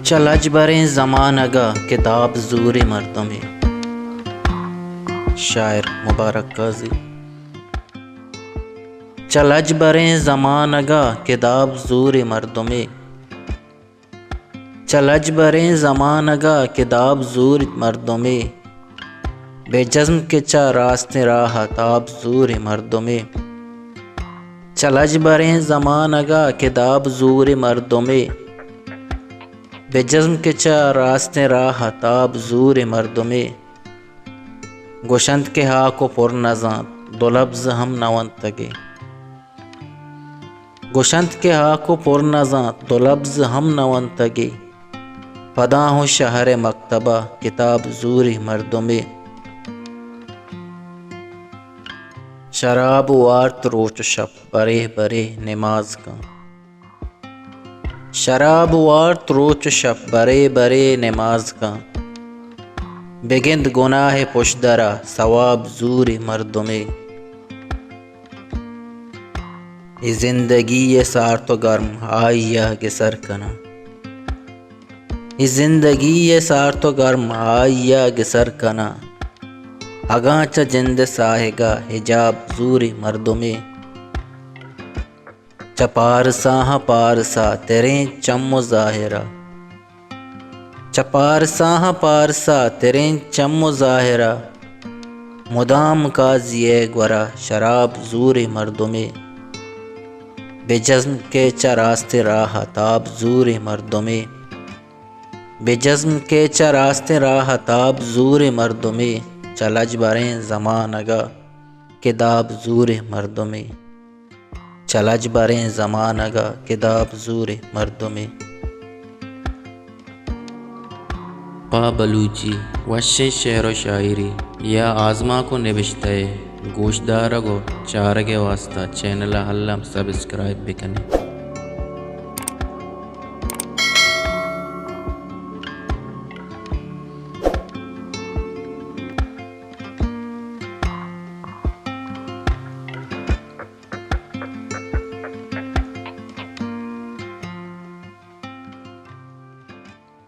چلج بریں زمانہ گا کتاب زور مردم. شاعر مبارک قاضی. چلج بریں زمانہ گا کتاب زور مردم. چلج بریں زمانہ گا کتاب زور مردم. بے جزم کے چا راستے راہ تاب زور مردم. چلج بریں زمانہ گا کتاب زور مردم. بے جزم کے چا راستے راہ تاب زور مردم. گوشند کے ہاک و پر نزاں دو لفظ ہم نون تگے. گوشند کے ہاک و پر نزاں دو لفظ ہم نون تگے. پداں ہو شہر مکتبہ کتاب زور مردم. شراب وارت روچ شب برے برے نماز کا. شراب وارت روچ شب برے برے نماز کا. بگند گناہ پشدرا ثواب زور مردم. ای زندگی یہ سارت و گرم آئی یہ گسر کنا. ای زندگی یہ سارت و گرم آئی یہ گسر کنا. اگاں چا جند ساہگا حجاب زور مردم. چا پارساں پارسا تیریں چم و ظاہرہ. چا پارساں پارسا تیریں چم و ظاہرہ. مدام قاضیے گورا شراب زور مردم. بے جزم کے چا راستے راہ تاب زور مردم. بے جزم کے چا راستے راہ تاب زور مردم. چلج بریں زمانہ گا کتاب زور مردم. چلج بریں زمانہ گا کتاب زور مردم. پا بلوچی وشے شعر و شاعری یا آزما کو نبشتہ گوشدار گو چارگے واسطہ چینل حلم سبسکرائب بکنے.